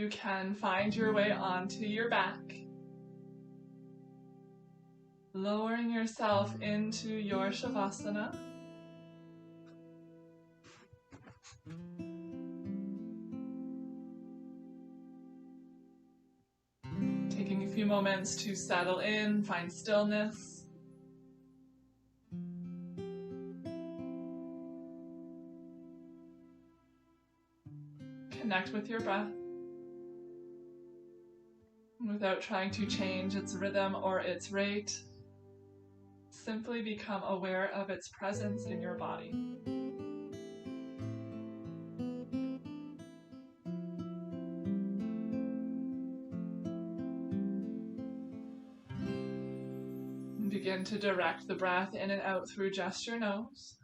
you can find your way onto your back, lowering yourself into your Shavasana. Taking a few moments to settle in, find stillness. Connect with your breath without trying to change its rhythm or its rate. Simply become aware of its presence in your body. And begin to direct the breath in and out through just your nose.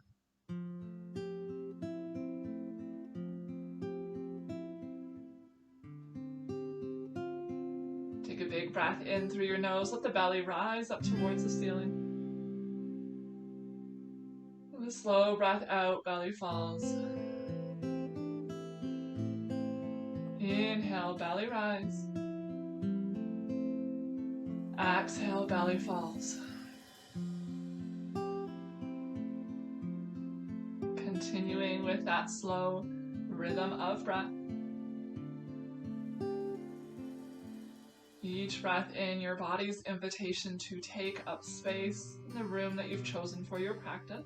Take a big breath in through your nose. Let the belly rise up towards the ceiling. With a slow breath out, belly falls. Inhale, belly rise. Exhale, belly falls. Continuing with that slow rhythm of breath. Each breath in, your body's invitation to take up space in the room that you've chosen for your practice.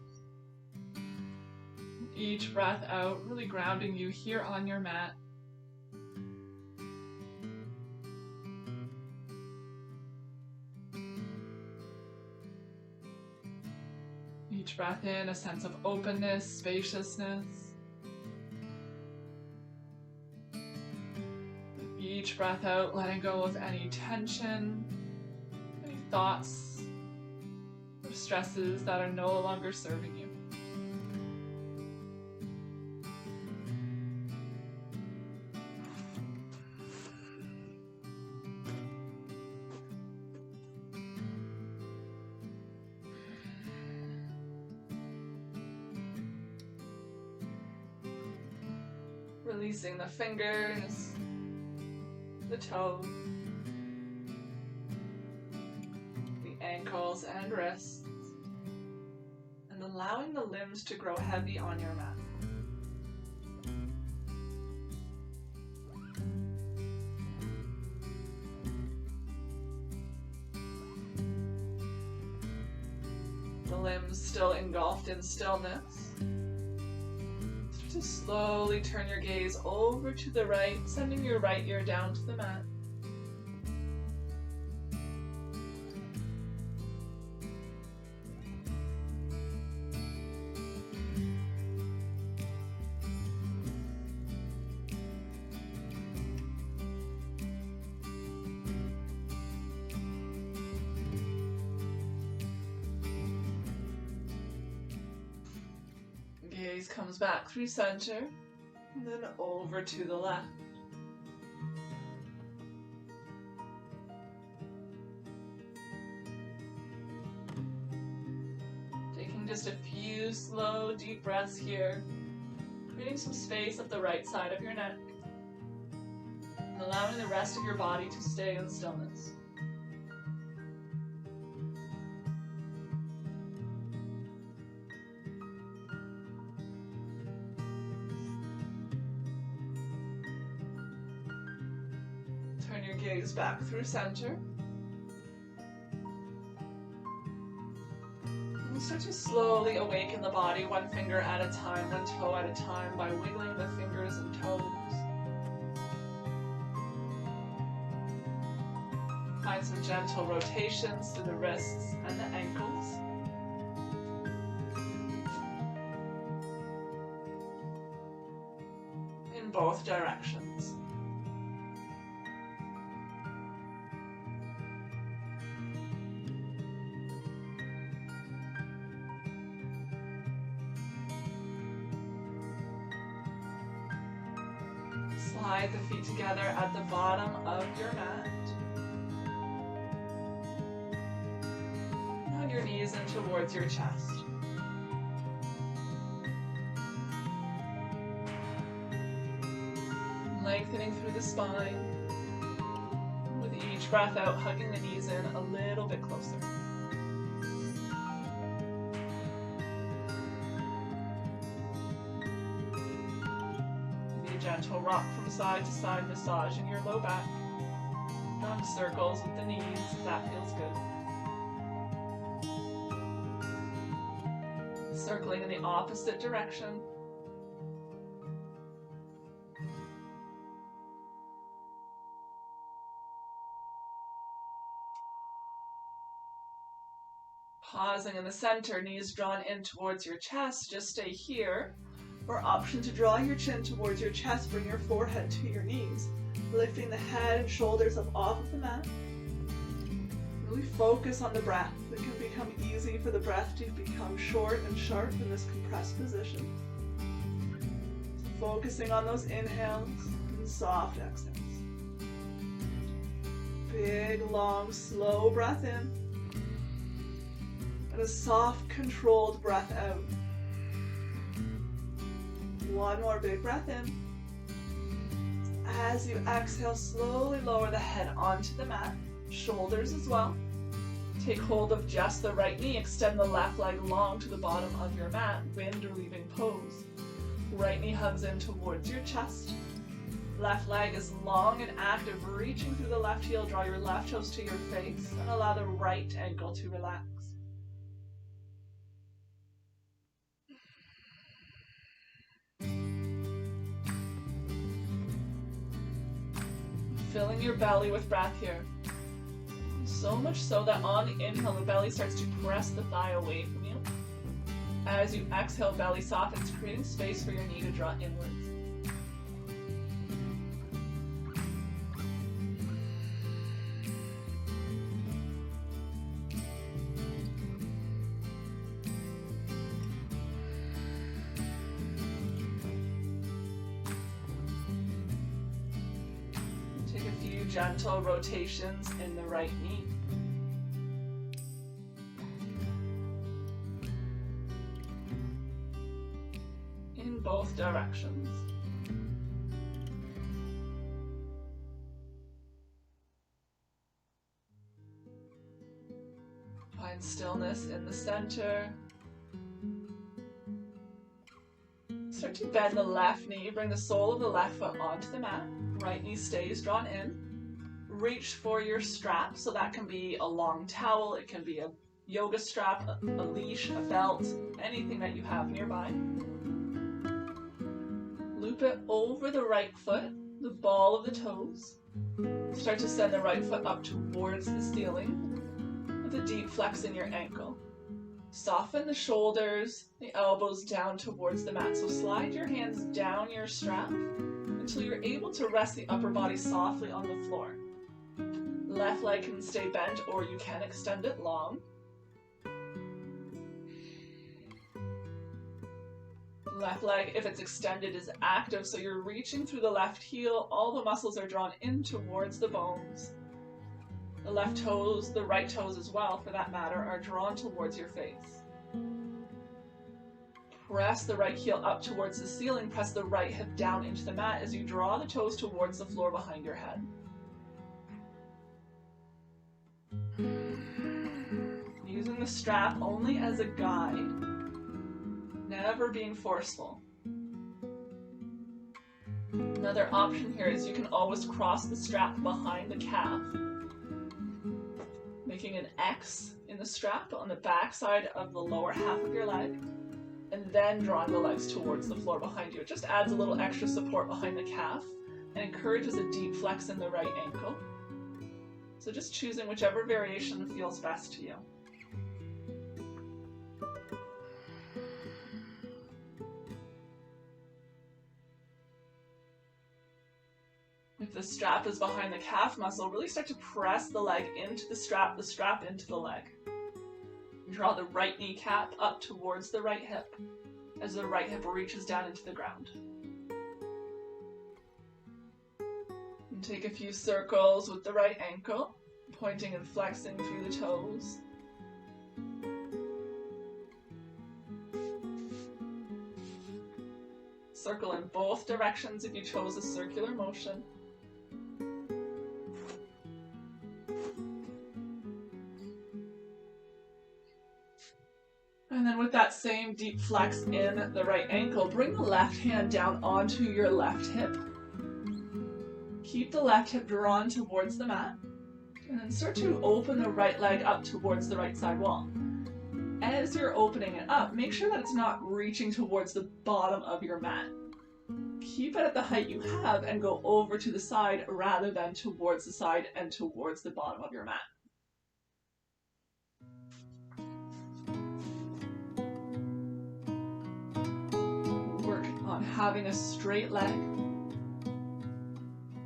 Each breath out, really grounding you here on your mat. Each breath in, a sense of openness, spaciousness. Each breath out, letting go of any tension, any thoughts, or stresses that are no longer serving you. Releasing the fingers, the toes, the ankles and wrists, and allowing the limbs to grow heavy on your mat. The limbs still engulfed in stillness. Just slowly turn your gaze over to the right, sending your right ear down to the mat. Gaze comes back through center, and then over to the left. Taking just a few slow, deep breaths here, creating some space at the right side of your neck, and allowing the rest of your body to stay in stillness. Turn your gaze back through center. And start to slowly awaken the body, one finger at a time, one toe at a time, by wiggling the fingers and toes. Find some gentle rotations through the wrists and the ankles. In both directions. Slide the feet together at the bottom of your mat. Hug your knees in towards your chest. Lengthening through the spine. With each breath out, hugging the knees in a little bit closer. Maybe a gentle rock from side to side, massaging your low back. Drawing circles with the knees, if that feels good. Circling in the opposite direction. Pausing in the center, knees drawn in towards your chest, just stay here. Or option to draw your chin towards your chest, bring your forehead to your knees. Lifting the head and shoulders up off of the mat. Really focus on the breath. It can become easy for the breath to become short and sharp in this compressed position. So focusing on those inhales and soft exhales. Big, long, slow breath in. And a soft, controlled breath out. One more big breath in. As you exhale, slowly lower the head onto the mat, shoulders as well. Take hold of just the right knee, extend the left leg long to the bottom of your mat, wind relieving pose. Right knee hugs in towards your chest. Left leg is long and active, reaching through the left heel, draw your left toes to your face, and allow the right ankle to relax. Filling your belly with breath here. So much so that on the inhale, the belly starts to press the thigh away from you. As you exhale, belly softens, creating space for your knee to draw inwards. Gentle rotations in the right knee. In both directions. Find stillness in the center. Start to bend the left knee, bring the sole of the left foot onto the mat. Right knee stays drawn in. Reach for your strap, so that can be a long towel, it can be a yoga strap, a leash, a belt, anything that you have nearby. Loop it over the right foot, the ball of the toes. Start to send the right foot up towards the ceiling with a deep flex in your ankle. Soften the shoulders, the elbows down towards the mat. So slide your hands down your strap until you're able to rest the upper body softly on the floor. Left leg can stay bent, or you can extend it long. Left leg, if it's extended, is active, so you're reaching through the left heel. All the muscles are drawn in towards the bones. The left toes, the right toes as well, for that matter, are drawn towards your face. Press the right heel up towards the ceiling. Press the right hip down into the mat as you draw the toes towards the floor behind your head. Using the strap only as a guide, never being forceful. Another option here is you can always cross the strap behind the calf, making an X in the strap on the back side of the lower half of your leg, and then drawing the legs towards the floor behind you. It just adds a little extra support behind the calf and encourages a deep flex in the right ankle. So just choosing whichever variation feels best to you. If the strap is behind the calf muscle, really start to press the leg into the strap into the leg. Draw the right kneecap up towards the right hip as the right hip reaches down into the ground. And take a few circles with the right ankle, pointing and flexing through the toes. circle in both directions if you chose a circular motion. And then with that same deep flex in the right ankle, bring the left hand down onto your left hip. Keep the left hip drawn towards the mat. And then start to open the right leg up towards the right side wall. As you're opening it up, make sure that it's not reaching towards the bottom of your mat. Keep it at the height you have and go over to the side rather than towards the side and towards the bottom of your mat. Work on having a straight leg,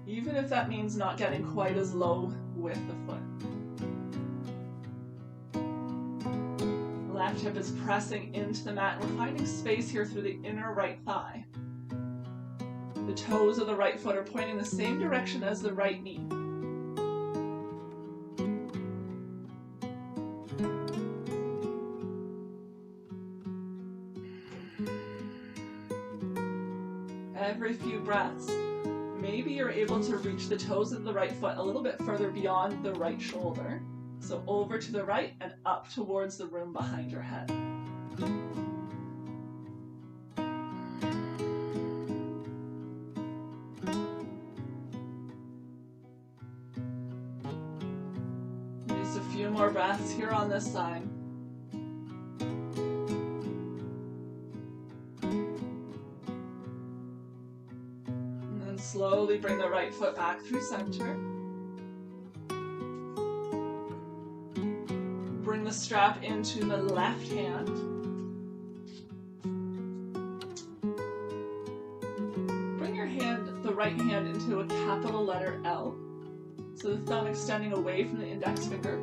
even if that means not getting quite as low with the foot. Left hip is pressing into the mat. We're finding space here through the inner right thigh. The toes of the right foot are pointing the same direction as the right knee. Every few breaths, maybe you're able to reach the toes of the right foot a little bit further beyond the right shoulder. So over to the right and up towards the room behind your head. Just a few more breaths here on this side. And then slowly bring the right foot back through center. Bring the strap into the left hand. Bring your hand, the right hand, into a capital letter L. So the thumb extending away from the index finger.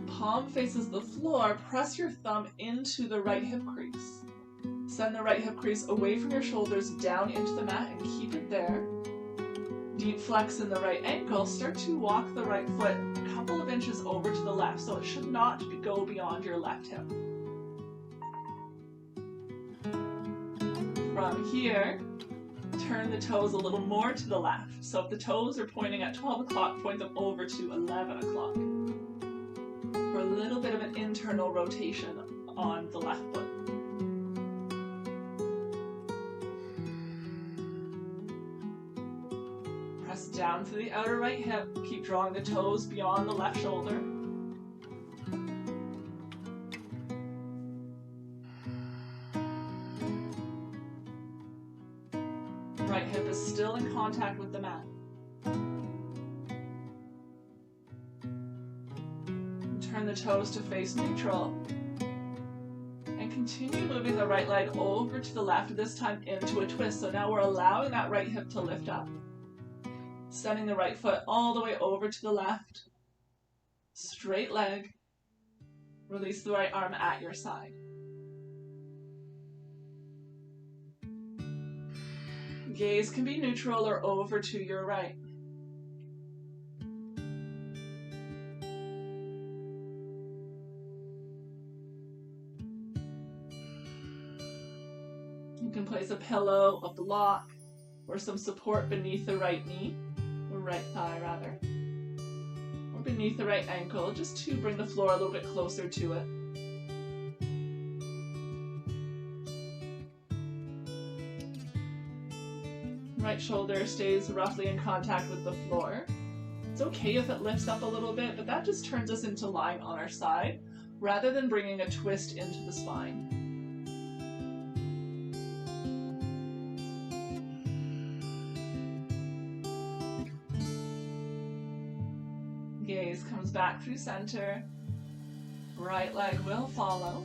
Palm faces the floor. Press your thumb into the right hip crease. Send the right hip crease away from your shoulders down into the mat and keep it there. Deep flex in the right ankle. Start to walk the right foot a couple of inches over to the left, so it should not go beyond your left hip. From here, turn the toes a little more to the left. So if the toes are pointing at 12 o'clock, point them over to 11 o'clock. For a little bit of an internal rotation on the left foot. Press down to the outer right hip. Keep drawing the toes beyond the left shoulder. Right hip is still in contact with the mat. Turn the toes to face neutral. And continue moving the right leg over to the left, this time into a twist. So now we're allowing that right hip to lift up. Sending the right foot all the way over to the left. Straight leg. Release the right arm at your side. Gaze can be neutral or over to your right. You can place a pillow, a block, or some support beneath the right knee, or right thigh rather, or beneath the right ankle, just to bring the floor a little bit closer to it. Right shoulder stays roughly in contact with the floor. It's okay if it lifts up a little bit, but that just turns us into lying on our side, rather than bringing a twist into the spine. Gaze comes back through center. Right leg will follow.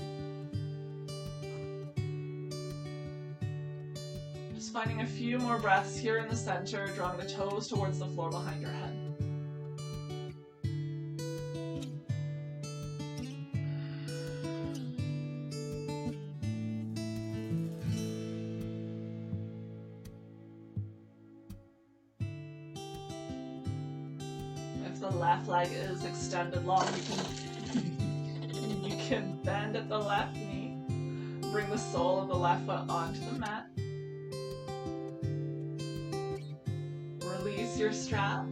Just finding a few more breaths here in the center, drawing the toes towards the floor behind your head. If the left leg is extended long, you can bend at the left knee. Bring the sole of the left foot onto the mat. release your strap.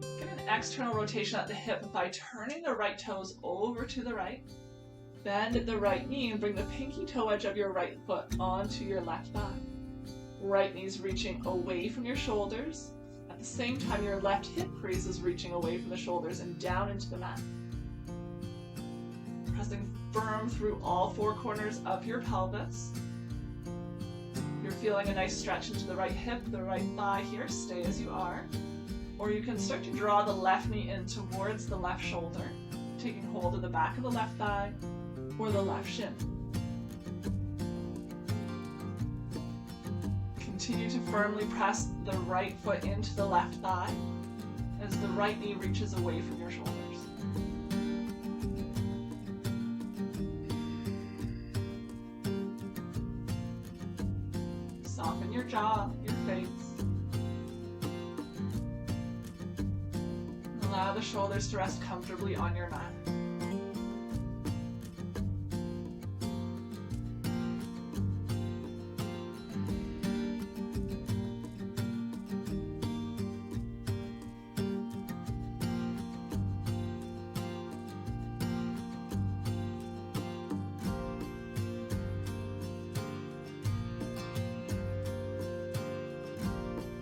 Get an external rotation at the hip by turning the right toes over to the right. Bend at the right knee and bring the pinky toe edge of your right foot onto your left thigh. Right knee's reaching away from your shoulders. At the same time, your left hip crease is reaching away from the shoulders and down into the mat. Pressing firm through all four corners of your pelvis. You're feeling a nice stretch into the right hip, the right thigh here. Stay as you are. Or you can start to draw the left knee in towards the left shoulder, taking hold of the back of the left thigh or the left shin. Continue to firmly press the right foot into the left thigh as the right knee reaches away from your shoulders. Soften your jaw, your face. Allow the shoulders to rest comfortably on your mat.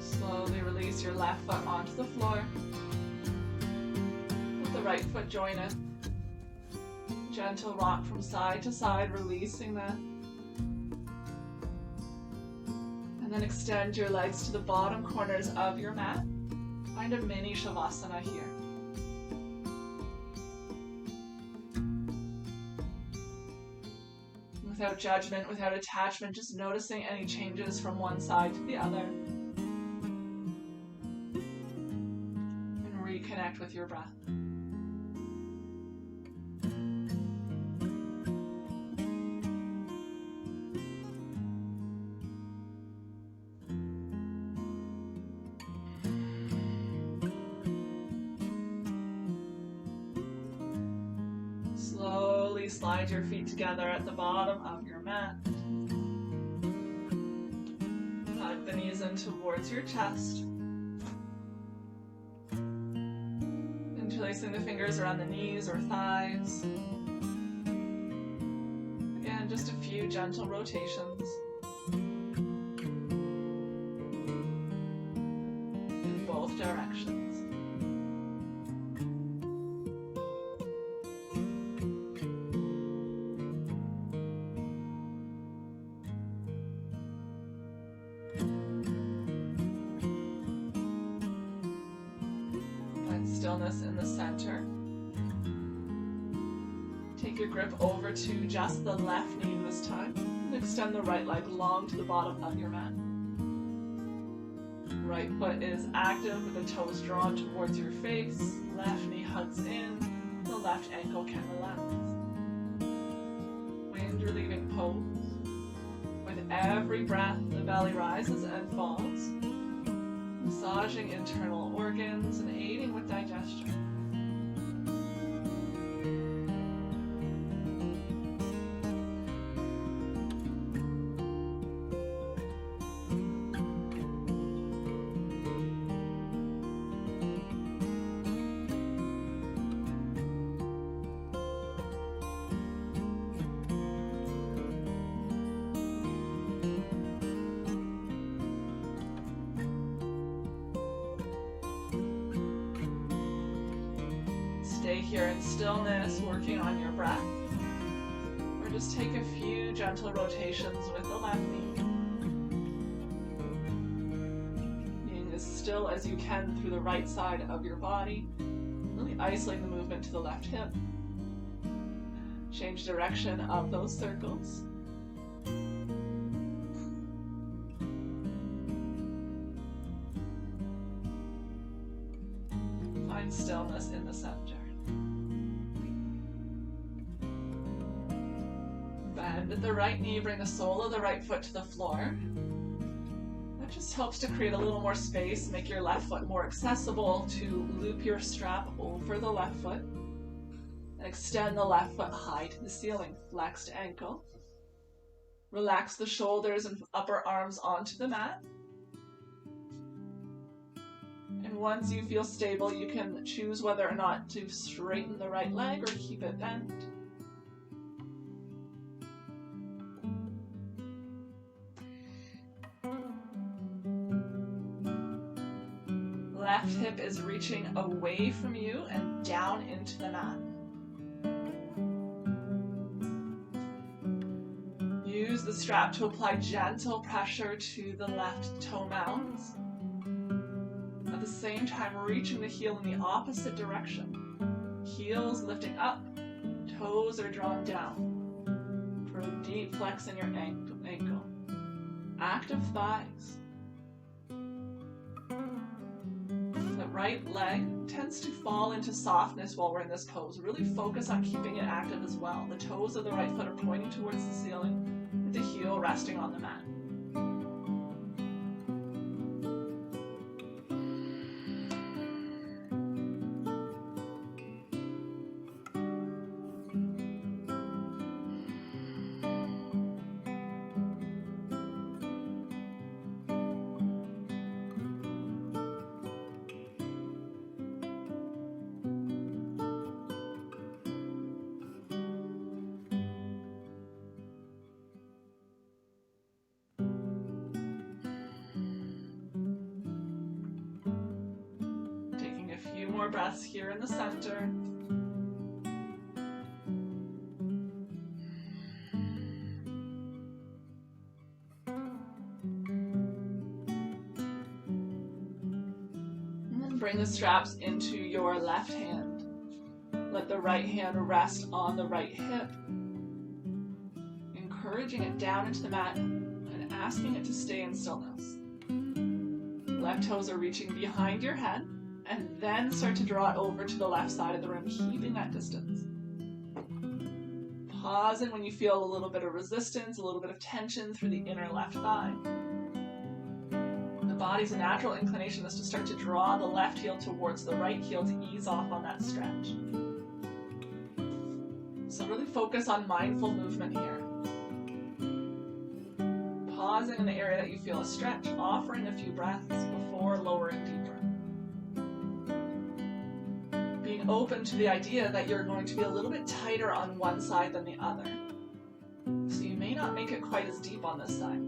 Slowly release your left foot onto the floor. Let the right foot join it. Gentle rock from side to side, releasing that. And then extend your legs to the bottom corners of your mat. Find a mini shavasana here. Without judgment, without attachment, just noticing any changes from one side to the other. And reconnect with your breath. Slowly slide your feet together at the bottom of your mat. Hug the knees in towards your chest. Interlacing the fingers around the knees or thighs. Again, just a few gentle rotations. In both directions. Stillness in the center. Take your grip over to just the left knee this time and extend the right leg long to the bottom of your mat. Right foot is active with the toes drawn towards your face. Left knee hugs in. The left ankle can relax. Wind relieving pose. With every breath, the belly rises and falls, massaging internal organs and aiding with digestion. Stay here in stillness, working on your breath. Or just take a few gentle rotations with the left knee. Being as still as you can through the right side of your body. Really isolate the movement to the left hip. Change direction of those circles. Find stillness in the center. Bend at the right knee, bring the sole of the right foot to the floor. That just helps to create a little more space, make your left foot more accessible to loop your strap over the left foot. And extend the left foot high to the ceiling, flexed ankle. Relax the shoulders and upper arms onto the mat. And once you feel stable, you can choose whether or not to straighten the right leg or keep it bent. Left hip is reaching away from you and down into the mat. Use the strap to apply gentle pressure to the left toe mounds. At the same time, reaching the heel in the opposite direction. Heels lifting up, toes are drawn down for a deep flex in your ankle. Active thighs. The right leg tends to fall into softness while we're in this pose. Really focus on keeping it active as well. The toes of the right foot are pointing towards the ceiling, with the heel resting on the mat. More breaths here in the center. And then bring the straps into your left hand. Let the right hand rest on the right hip, encouraging it down into the mat and asking it to stay in stillness. Left toes are reaching behind your head, and then start to draw it over to the left side of the room, keeping that distance. Pausing when you feel a little bit of resistance, a little bit of tension through the inner left thigh. The body's natural inclination is to start to draw the left heel towards the right heel to ease off on that stretch. So really focus on mindful movement here. Pausing in the area that you feel a stretch, offering a few breaths before lowering deeper. Being open to the idea that you're going to be a little bit tighter on one side than the other. So you may not make it quite as deep on this side.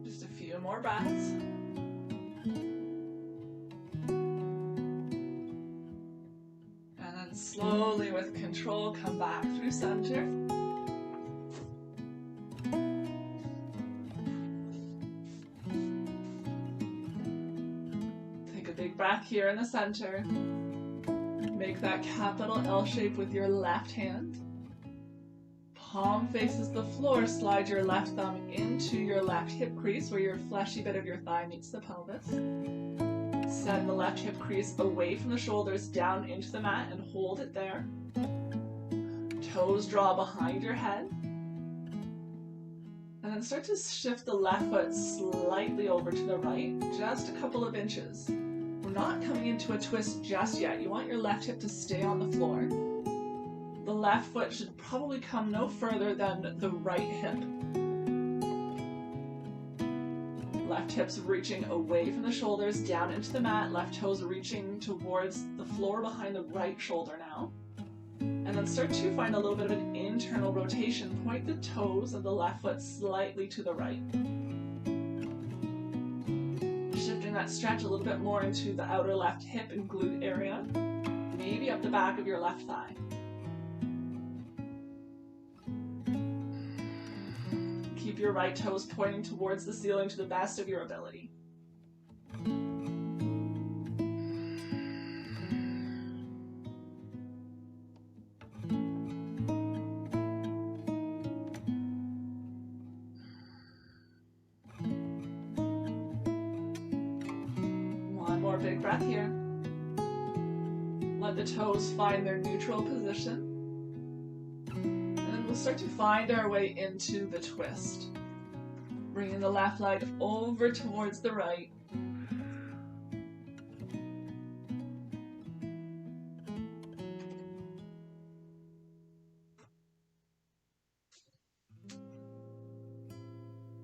Just a few more breaths. Slowly, with control, come back through center. Take a big breath here in the center. Make that capital L shape with your left hand. Palm faces the floor. Slide your left thumb into your left hip crease where your fleshy bit of your thigh meets the pelvis. Send the left hip crease away from the shoulders down into the mat and hold it there. Toes draw behind your head. And then start to shift the left foot slightly over to the right, just a couple of inches. We're not coming into a twist just yet. You want your left hip to stay on the floor. The left foot should probably come no further than the right hip. Left hips reaching away from the shoulders down into the mat. Left toes reaching towards the floor behind the right shoulder now. And then start to find a little bit of an internal rotation. Point the toes of the left foot slightly to the right. Shifting that stretch a little bit more into the outer left hip and glute area. Maybe up the back of your left thigh. Keep your right toes pointing towards the ceiling to the best of your ability. One more big breath here. Let the toes find their neutral position. We'll start to find our way into the twist. Bringing the left leg over towards the right.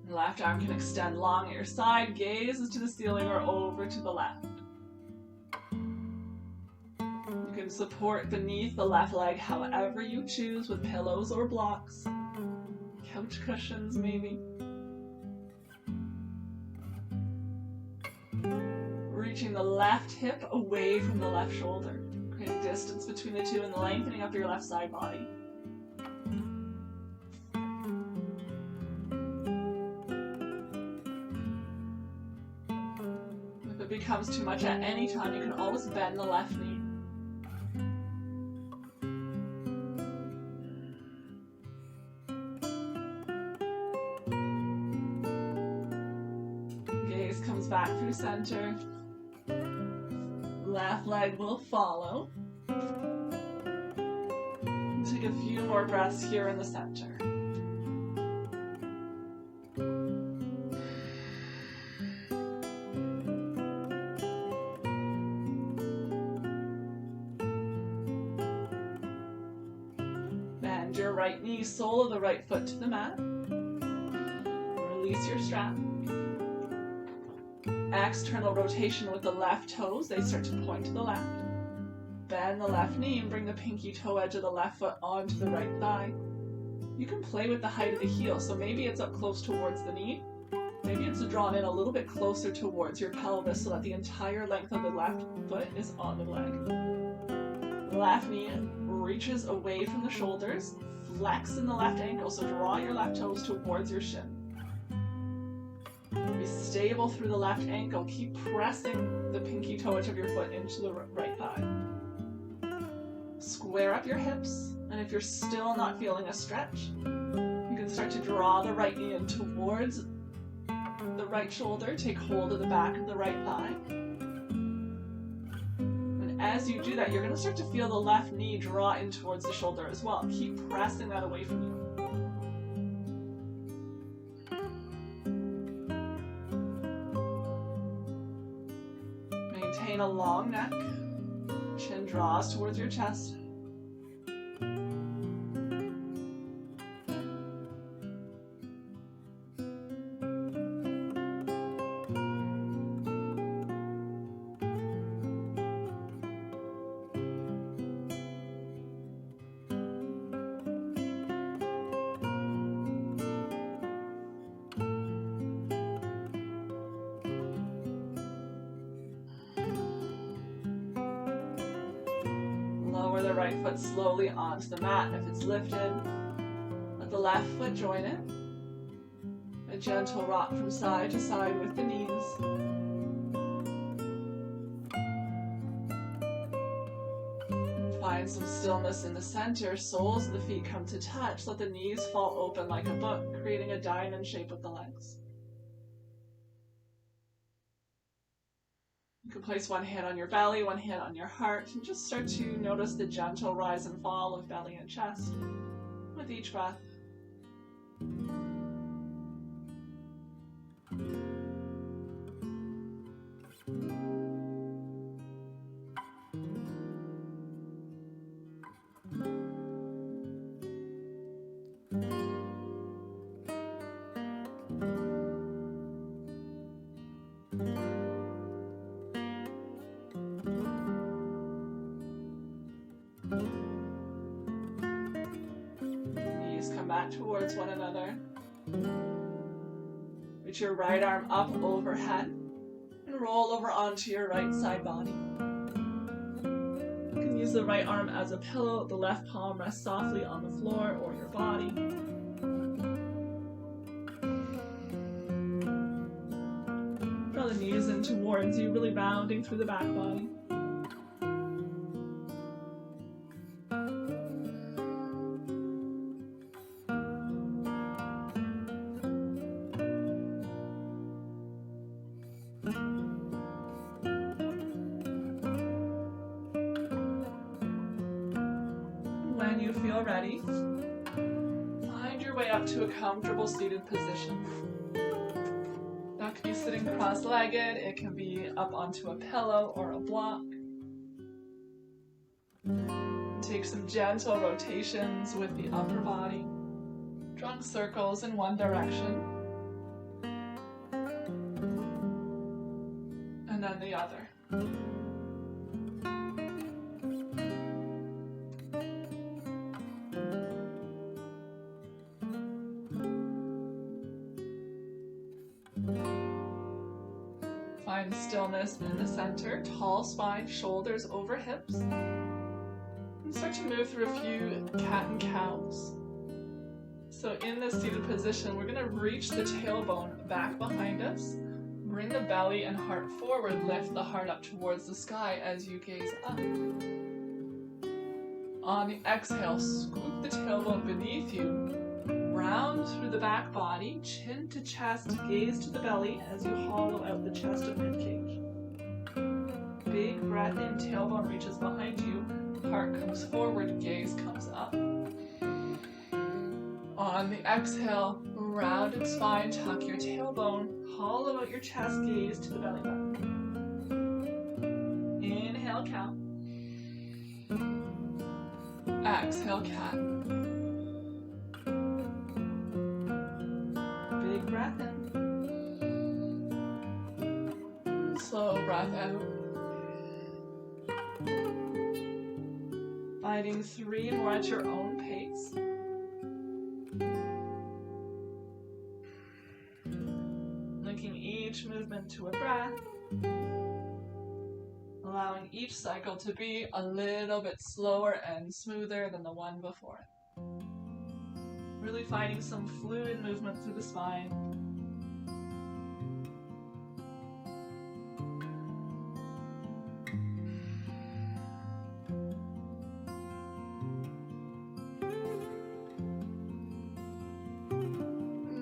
The left arm can extend long at your side, gaze to the ceiling or over to the left. You can support beneath the left leg however you choose, with pillows or blocks, couch cushions maybe. Reaching the left hip away from the left shoulder, creating distance between the two and lengthening up your left side body. If it becomes too much at any time, you can always bend the left knee. Gaze comes back through center. Left leg will follow. Take a few more breaths here in the center. Bend your right knee, sole of the right foot to the mat. Release your strap. External rotation with the left toes, they start to point to the left. Bend the left knee and bring the pinky toe edge of the left foot onto the right thigh. You can play with the height of the heel, so maybe it's up close towards the knee. Maybe it's drawn in a little bit closer towards your pelvis so that the entire length of the left foot is on the leg. Left knee reaches away from the shoulders, flex in the left ankle, so draw your left toes towards your shin. Be stable through the left ankle. Keep pressing the pinky toe edge of your foot into the right thigh. Square up your hips, and if you're still not feeling a stretch, you can start to draw the right knee in towards the right shoulder. Take hold of the back of the right thigh. And as you do that, you're going to start to feel the left knee draw in towards the shoulder as well. Keep pressing that away from you. Maintain a long neck. Chin draws towards your chest. Lower the right foot slowly onto the mat. If it's lifted, let the left foot join it. A gentle rock from side to side with the knees. Find some stillness in the center. Soles of the feet come to touch. Let the knees fall open like a book, creating a diamond shape with the legs. You can place one hand on your belly, one hand on your heart, and just start to notice the gentle rise and fall of belly and chest with each breath. Knees come back towards one another. Reach your right arm up overhead and roll over onto your right side body. You can use the right arm as a pillow. The left palm rests softly on the floor or your body. Draw the knees in towards you, really rounding through the back body. When you feel ready, find your way up to a comfortable seated position. It can be sitting cross-legged, it can be up onto a pillow or a block. Take some gentle rotations with the upper body, drawing circles in one direction, and then the other. Find stillness in the center, tall spine, shoulders over hips. And start to move through a few cat and cows. So in this seated position, we're going to reach the tailbone back behind us. Bring the belly and heart forward, lift the heart up towards the sky as you gaze up. On the exhale, scoop the tailbone beneath you. Round through the back body, chin to chest, gaze to the belly as you hollow out the chest of ribcage. Big breath in, tailbone reaches behind you, heart comes forward, gaze comes up. On the exhale, rounded spine, tuck your tailbone, hollow out your chest, gaze to the belly button. Inhale, cow. Exhale, cat. Big breath in. Slow breath out. Finding 3 more at your own pace. Linking each movement to a breath. Allowing each cycle to be a little bit slower and smoother than the one before it. Really finding some fluid movement through the spine.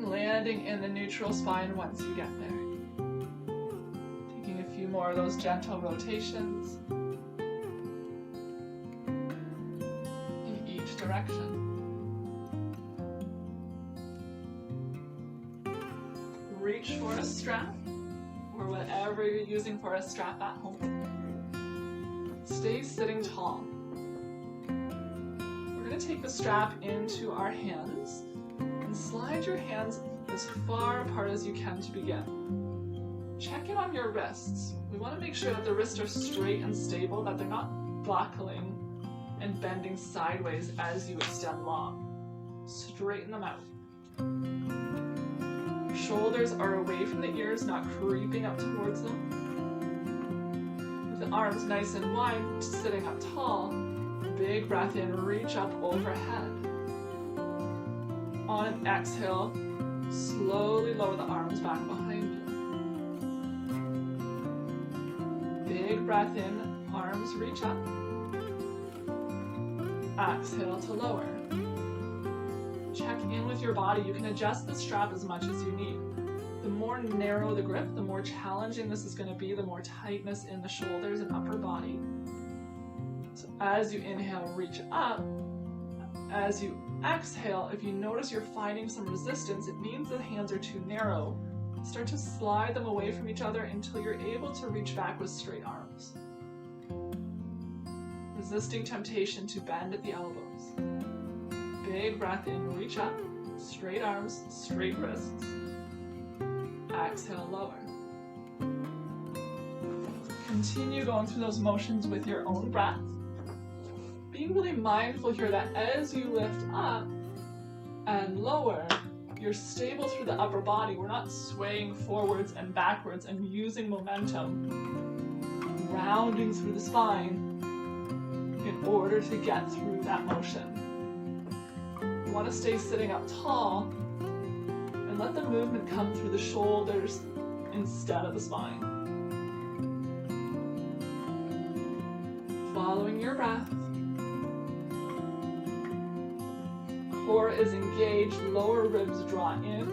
Landing in the neutral spine once you get there. Taking a few more of those gentle rotations in each direction. Reach for a strap or whatever you're using for a strap at home. Stay sitting tall. We're going to take the strap into our hands and slide your hands as far apart as you can to begin. Check in on your wrists. We want to make sure that the wrists are straight and stable, that they're not buckling and bending sideways as you extend long. Straighten them out. Shoulders are away from the ears, not creeping up towards them. With the arms nice and wide, sitting up tall, big breath in, reach up overhead. On an exhale, slowly lower the arms back behind you. Big breath in, arms reach up. Exhale to lower. Check in with your body. You can adjust the strap as much as you need. The more narrow the grip, the more challenging this is going to be, the more tightness in the shoulders and upper body. So as you inhale, reach up. As you exhale, if you notice you're finding some resistance, it means the hands are too narrow. Start to slide them away from each other until you're able to reach back with straight arms. Resisting temptation to bend at the elbows. Big breath in, reach up, straight arms, straight wrists. Exhale, lower. Continue going through those motions with your own breath. Being really mindful here that as you lift up and lower, you're stable through the upper body. We're not swaying forwards and backwards and using momentum, rounding through the spine in order to get through that motion. You want to stay sitting up tall and let the movement come through the shoulders instead of the spine. Following your breath. Core is engaged, lower ribs draw in.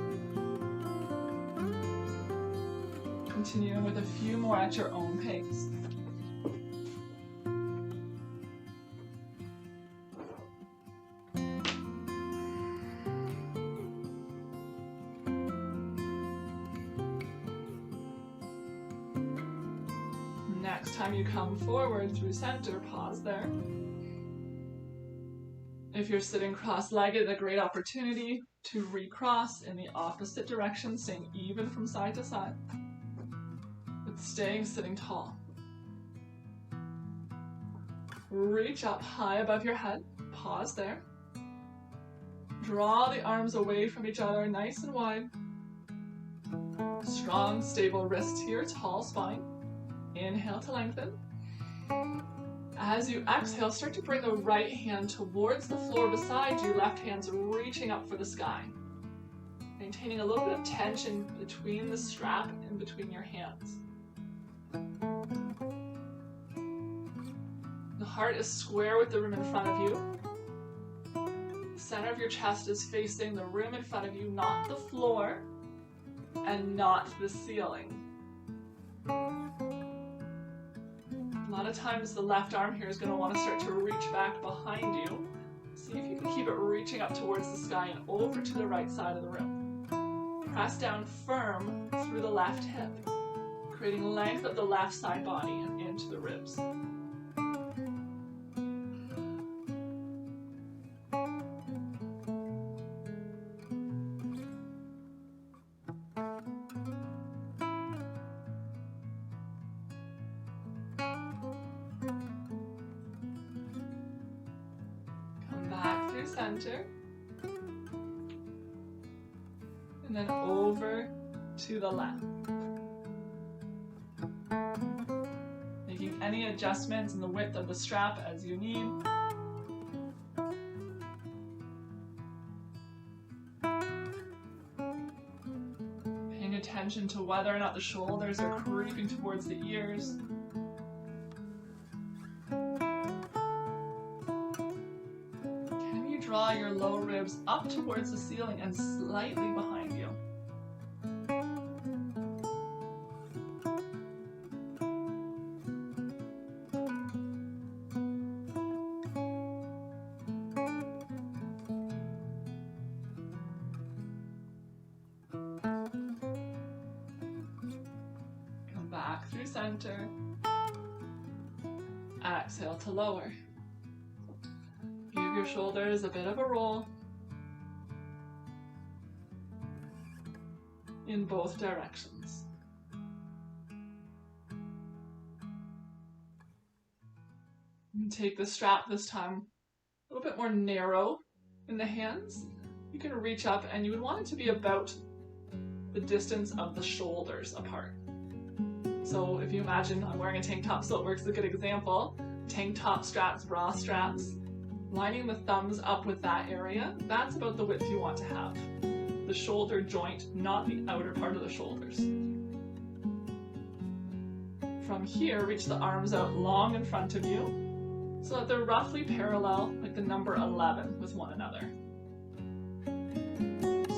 Continuing with a few more at your own pace. Next time you come forward through center, pause there. If you're sitting cross-legged, a great opportunity to recross in the opposite direction, staying even from side to side, but staying sitting tall. Reach up high above your head, pause there. Draw the arms away from each other, nice and wide. Strong, stable wrists here, tall spine. Inhale to lengthen. As you exhale, start to bring the right hand towards the floor beside you, left hand's reaching up for the sky. Maintaining a little bit of tension between the strap and between your hands. The heart is square with the room in front of you. The center of your chest is facing the room in front of you, not the floor and not the ceiling. A lot of times the left arm here is going to want to start to reach back behind you. See if you can keep it reaching up towards the sky and over to the right side of the room. Press down firm through the left hip, creating length of the left side body and into the ribs. Center, and then over to the left. Making any adjustments in the width of the strap as you need. Paying attention to whether or not the shoulders are creeping towards the ears. Draw your lower ribs up towards the ceiling and slightly behind you. Come back through center. Exhale to lower. Give your shoulders a bit of a roll in both directions. And take the strap this time a little bit more narrow in the hands. You can reach up and you would want it to be about the distance of the shoulders apart. So if you imagine I'm wearing a tank top, so it works a good example. Tank top straps, bra straps. Lining the thumbs up with that area, that's about the width you want to have. The shoulder joint, not the outer part of the shoulders. From here, reach the arms out long in front of you so that they're roughly parallel, like the number 11 with one another.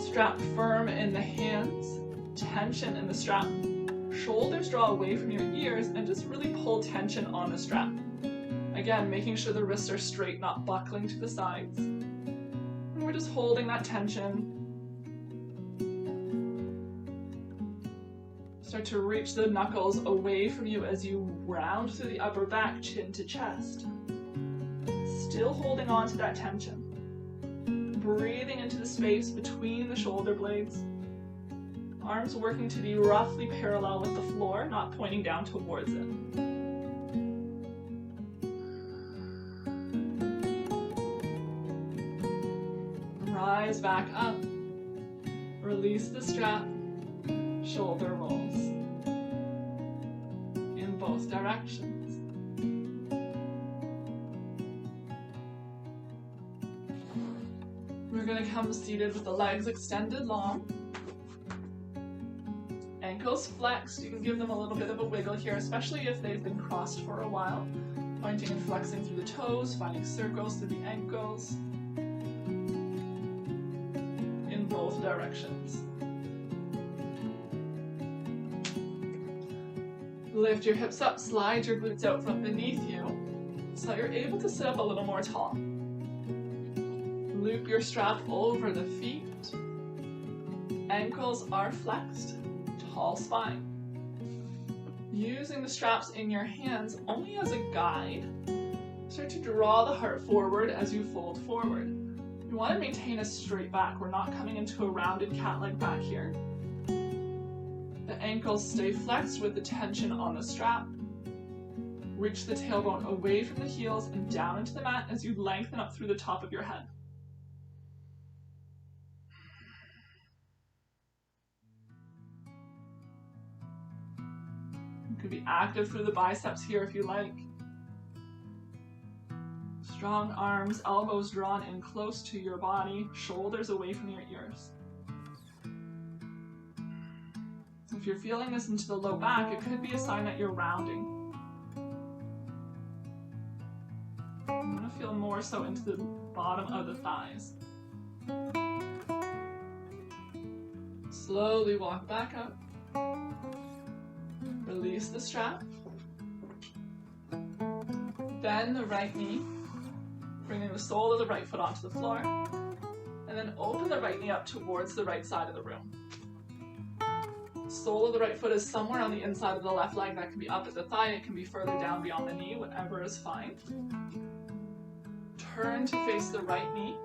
Strap firm in the hands, tension in the strap. Shoulders draw away from your ears and just really pull tension on the strap. Again, making sure the wrists are straight, not buckling to the sides. And we're just holding that tension. Start to reach the knuckles away from you as you round through the upper back, chin to chest. Still holding on to that tension. Breathing into the space between the shoulder blades. Arms working to be roughly parallel with the floor, not pointing down towards it. Rise back up, release the strap, shoulder rolls in both directions. We're going to come seated with the legs extended long, ankles flexed. You can give them a little bit of a wiggle here, especially if they've been crossed for a while. Pointing and flexing through the toes, finding circles through the ankles. Both directions. Lift your hips up, slide your glutes out from beneath you so that you're able to sit up a little more tall. Loop your strap over the feet. Ankles are flexed, tall spine. Using the straps in your hands only as a guide, start to draw the heart forward as you fold forward. You want to maintain a straight back. We're not coming into a rounded cat-like back here. The ankles stay flexed with the tension on the strap. Reach the tailbone away from the heels and down into the mat as you lengthen up through the top of your head. You can be active through the biceps here if you like. Strong arms, elbows drawn in close to your body, shoulders away from your ears. If you're feeling this into the low back, it could be a sign that you're rounding. I'm going to feel more so into the bottom of the thighs. Slowly walk back up. Release the strap. Bend the right knee, bringing the sole of the right foot onto the floor, and then open the right knee up towards the right side of the room. Sole of the right foot is somewhere on the inside of the left leg. That can be up at the thigh, it can be further down beyond the knee, whatever is fine. Turn to face the right knee.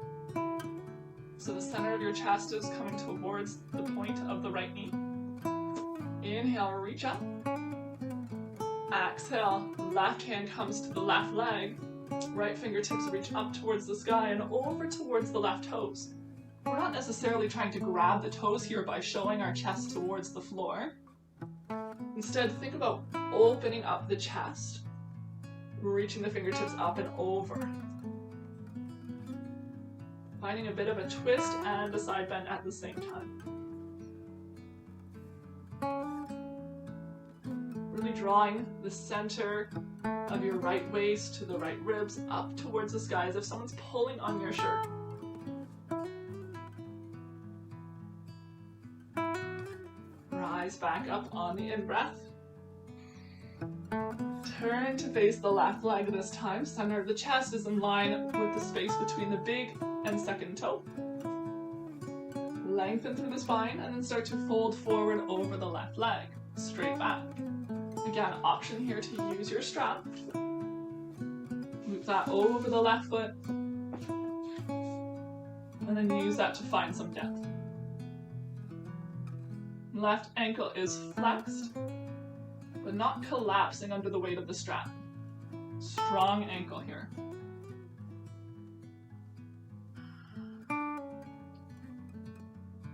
So the center of your chest is coming towards the point of the right knee. Inhale, reach up. Exhale, left hand comes to the left leg. Right fingertips reach up towards the sky and over towards the left toes. We're not necessarily trying to grab the toes here by showing our chest towards the floor. Instead, think about opening up the chest, reaching the fingertips up and over. Finding a bit of a twist and a side bend at the same time. Really drawing the center of your right waist to the right ribs up towards the sky as if someone's pulling on your shirt. Rise back up on the in-breath. Turn to face the left leg this time. Center of the chest is in line with the space between the big and second toe. Lengthen through the spine and then start to fold forward over the left leg. Straight back. Again, option here to use your strap. Move that over the left foot. And then use that to find some depth. Left ankle is flexed, but not collapsing under the weight of the strap. Strong ankle here.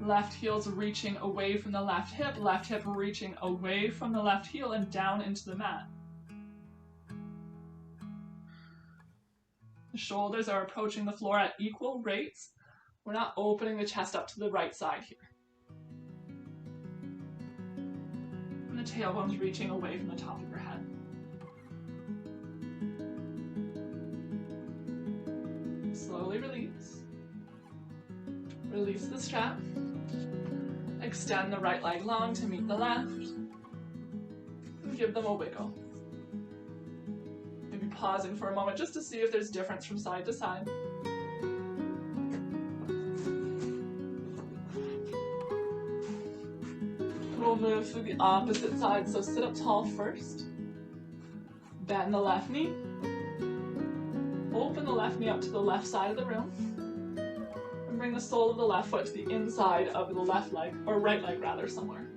Left heel's reaching away from the left hip reaching away from the left heel and down into the mat. The shoulders are approaching the floor at equal rates. We're not opening the chest up to the right side here. And the tailbone's reaching away from the top of your head. Slowly release. Release the strap. Extend the right leg long to meet the left. Give them a wiggle. Maybe pausing for a moment just to see if there's difference from side to side. We'll move through the opposite side, so sit up tall first. Bend the left knee. Open the left knee up to the left side of the room. And bring the sole of the left foot to the inside of the left leg, or right leg rather, somewhere.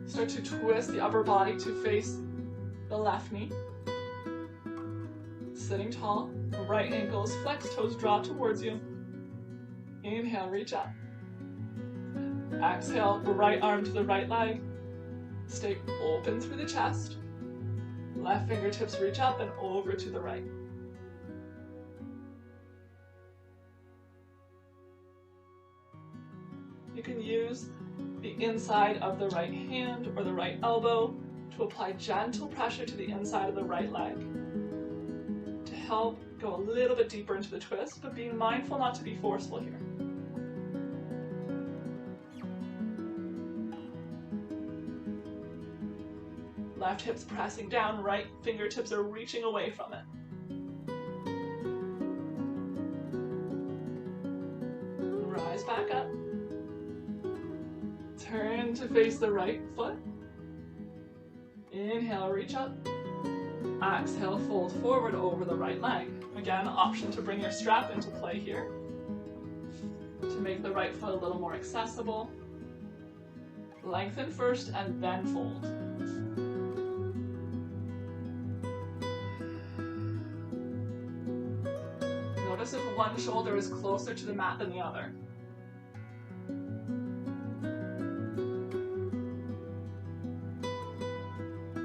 Start to twist the upper body to face the left knee. Sitting tall, the right ankle is flexed, toes draw towards you. Inhale, reach up. Exhale, the right arm to the right leg. Stay open through the chest. Left fingertips reach up and over to the right. You can use the inside of the right hand or the right elbow to apply gentle pressure to the inside of the right leg to help go a little bit deeper into the twist, but being mindful not to be forceful here. Left hip's pressing down, right fingertips are reaching away from it. Rise back up. Turn to face the right foot. Inhale, reach up. Exhale, fold forward over the right leg. Again, option to bring your strap into play here to make the right foot a little more accessible. Lengthen first and then fold. Notice if one shoulder is closer to the mat than the other.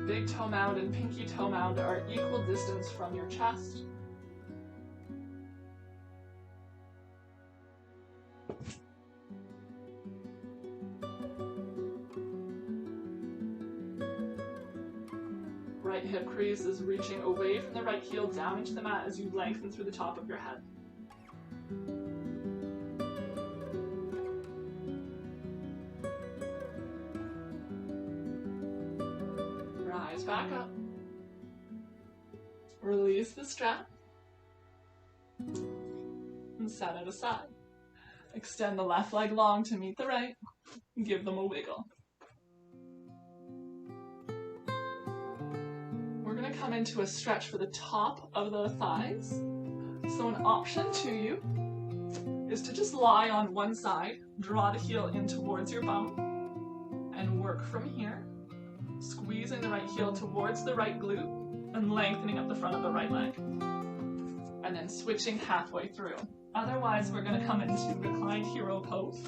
Big toe mound and pinky toe mound are equal distance from your chest. Right hip crease is reaching away from the right heel down into the mat as you lengthen through the top of your head. Rise back up. Release the strap. And set it aside. Extend the left leg long to meet the right. And give them a wiggle. We're going to come into a stretch for the top of the thighs. So an option to you is to just lie on one side, draw the heel in towards your bum, and work from here, squeezing the right heel towards the right glute and lengthening up the front of the right leg. And then switching halfway through. Otherwise, we're going to come into reclined hero pose.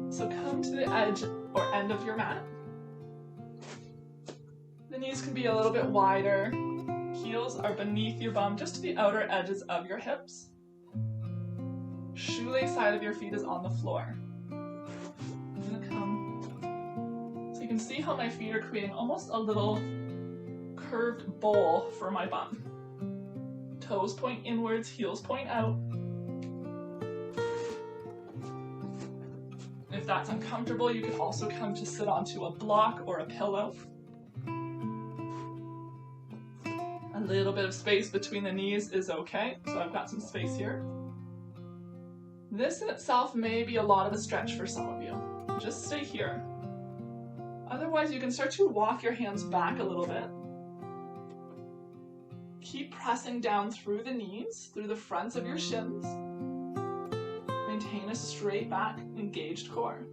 So come to the edge or end of your mat. The knees can be a little bit wider. Heels are beneath your bum, just to the outer edges of your hips. Shoelace side of your feet is on the floor. I'm going to come. So you can see how my feet are creating almost a little curved bowl for my bum. Toes point inwards, heels point out. If that's uncomfortable, you can also come to sit onto a block or a pillow. A little bit of space between the knees is okay, so I've got some space here. This in itself may be a lot of a stretch for some of you. Just stay here. Otherwise, you can start to walk your hands back a little bit. Keep pressing down through the knees, through the fronts of your shins. Maintain a straight back, engaged core.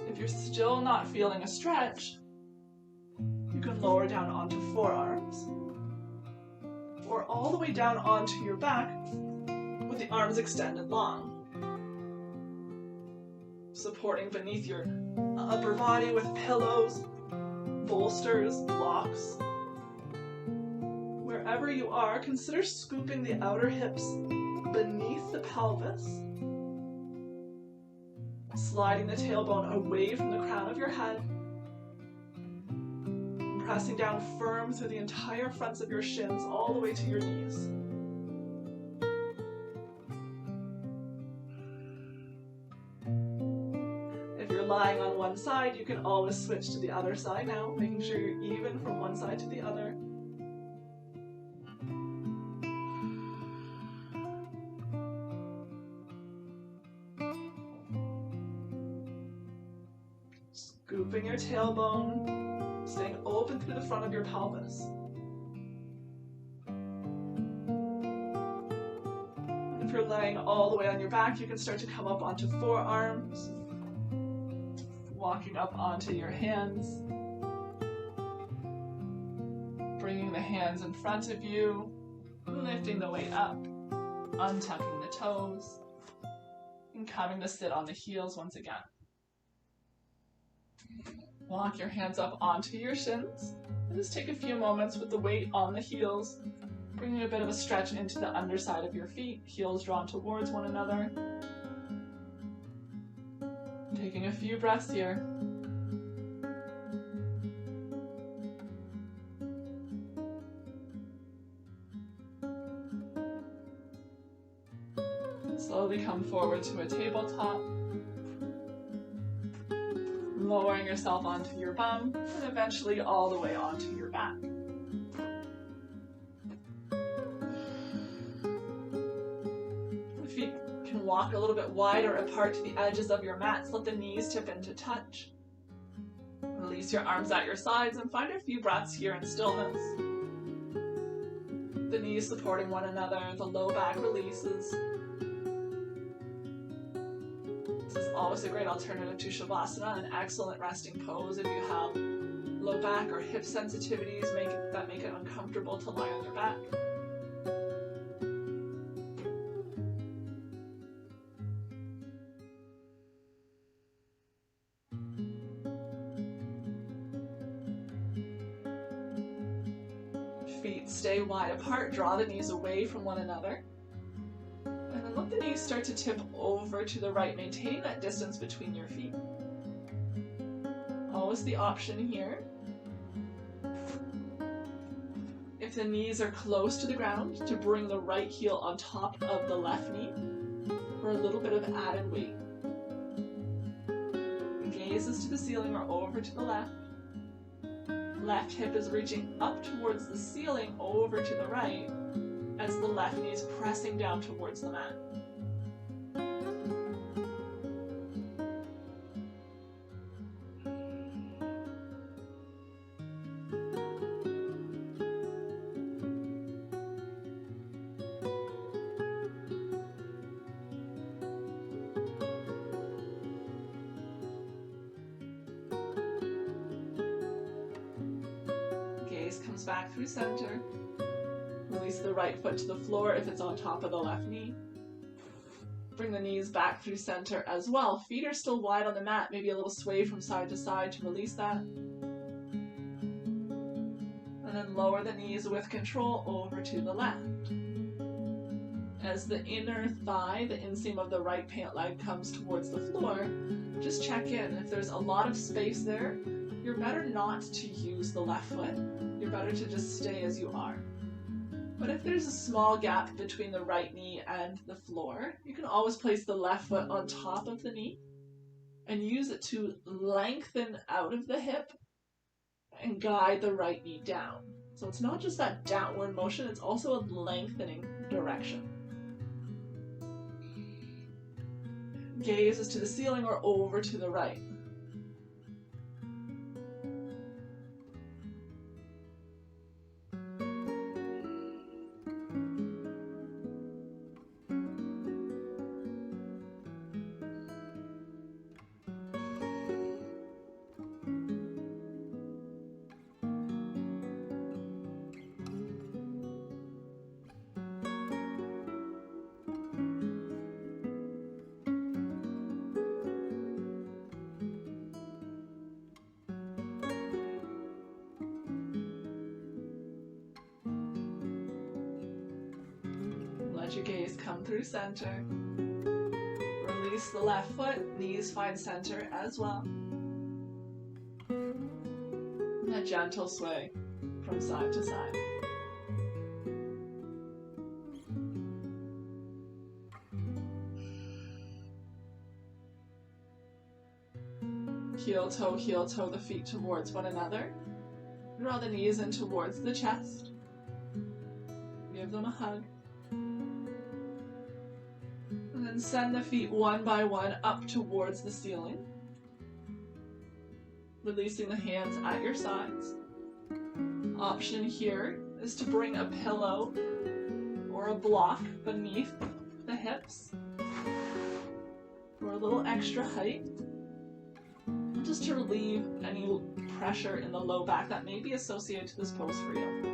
If you're still not feeling a stretch, you can lower down onto forearms, or all the way down onto your back with the arms extended long, supporting beneath your upper body with pillows, bolsters, blocks. Wherever you are, consider scooping the outer hips beneath the pelvis, sliding the tailbone away from the crown of your head, pressing down firm through the entire fronts of your shins all the way to your knees. If you're lying on one side, you can always switch to the other side now, making sure you're even from one side to the other. Scooping your tailbone, staying open through the front of your pelvis. If you're laying all the way on your back, you can start to come up onto forearms, walking up onto your hands, bringing the hands in front of you, lifting the weight up, untucking the toes, and coming to sit on the heels once again. Walk your hands up onto your shins, and just take a few moments with the weight on the heels, bringing a bit of a stretch into the underside of your feet, heels drawn towards one another. Taking a few breaths here. Slowly come forward to a tabletop, lowering yourself onto your bum, and eventually all the way onto your back. The feet can walk a little bit wider apart to the edges of your mats. Let the knees tip into touch. Release your arms at your sides and find a few breaths here in stillness. The knees supporting one another, the low back releases. This is always a great alternative to Shavasana, an excellent resting pose if you have low back or hip sensitivities that make it uncomfortable to lie on your back. Feet stay wide apart, draw the knees away from one another. And then let the knees start to tip over to the right, maintaining that distance between your feet. Always the option here. If the knees are close to the ground, to bring the right heel on top of the left knee for a little bit of added weight. Gazes to the ceiling or over to the left. Left hip is reaching up towards the ceiling over to the right as the left knee is pressing down towards the mat. Comes back through center. Release the right foot to the floor if it's on top of the left knee. Bring the knees back through center as well. Feet are still wide on the mat, maybe a little sway from side to side to release that. And then lower the knees with control over to the left. As the inner thigh, the inseam of the right pant leg comes towards the floor, just check in. If there's a lot of space there, you're better not to use the left foot. You're better to just stay as you are. But if there's a small gap between the right knee and the floor, you can always place the left foot on top of the knee and use it to lengthen out of the hip and guide the right knee down. So it's not just that downward motion, it's also a lengthening direction. Gaze is to the ceiling or over to the right. Let your gaze come through center. Release the left foot, knees find center as well. And a gentle sway from side to side. Heel toe the feet towards one another. Draw the knees in towards the chest. Give them a hug. And then send the feet one by one up towards the ceiling. Releasing the hands at your sides. Option here is to bring a pillow or a block beneath the hips for a little extra height, just to relieve any pressure in the low back that may be associated to this pose for you.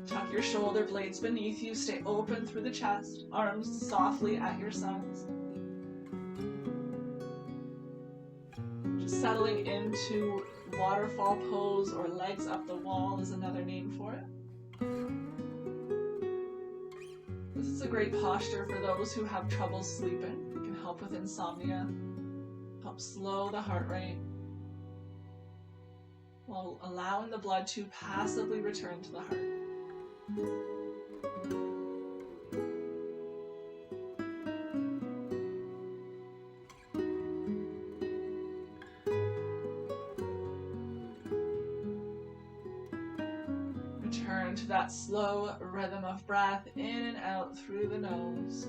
Tuck your shoulder blades beneath you, stay open through the chest, arms softly at your sides. Just settling into waterfall pose, or legs up the wall is another name for it. This is a great posture for those who have trouble sleeping. It can help with insomnia, help slow the heart rate, while allowing the blood to passively return to the heart. Return return to that slow rhythm of breath in and out through the nose.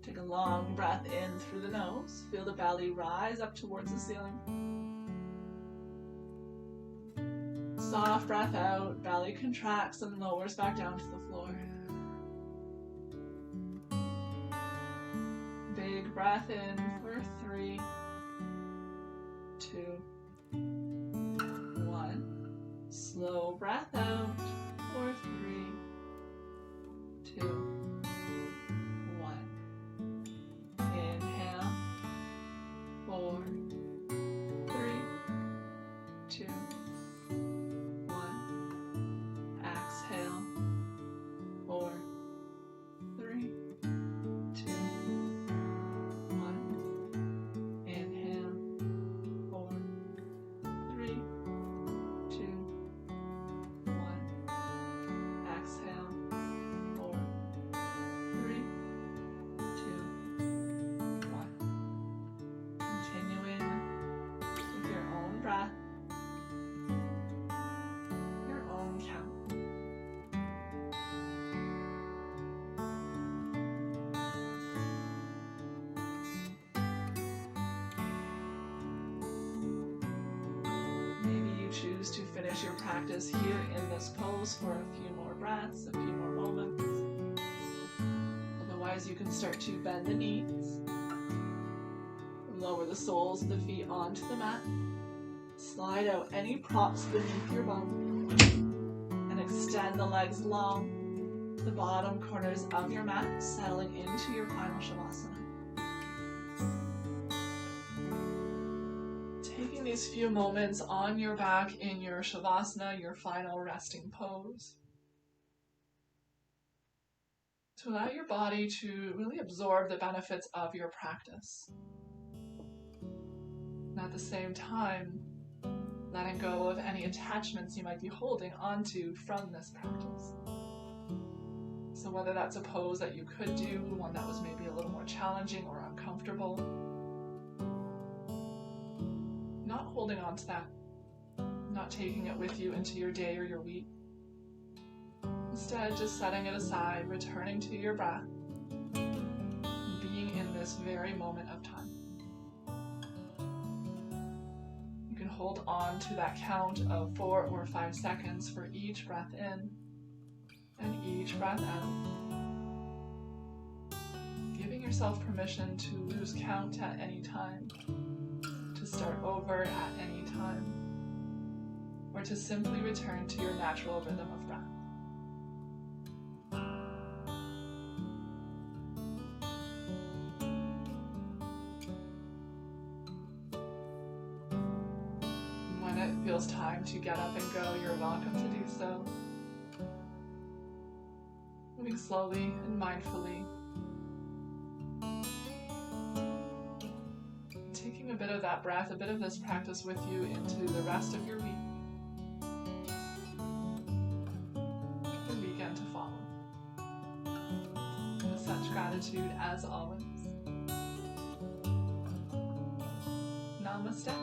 Take a long breath in through the nose. Feel the belly rise up towards the ceiling. Soft breath out, belly contracts and lowers back down to the floor. Big breath in for 3, 2, 1. Slow breath out for 3, 2, choose to finish your practice here in this pose for a few more breaths, a few more moments. Otherwise, you can start to bend the knees, lower the soles of the feet onto the mat, slide out any props beneath your bum, and extend the legs long, the bottom corners of your mat settling into your final Shavasana. Taking these few moments on your back in your Shavasana, your final resting pose, to allow your body to really absorb the benefits of your practice. And at the same time, letting go of any attachments you might be holding onto from this practice. So whether that's a pose that you could do, one that was maybe a little more challenging or uncomfortable, not holding on to that, not taking it with you into your day or your week. Instead, just setting it aside, returning to your breath, being in this very moment of time. You can hold on to that count of 4 or 5 seconds for each breath in and each breath out. Giving yourself permission to lose count at any time, to start over at any time, or to simply return to your natural rhythm of breath. And when it feels time to get up and go, you're welcome to do so. Moving slowly and mindfully. Taking a bit of that breath, a bit of this practice with you into the rest of your week. The weekend to follow. With such gratitude as always. Namaste.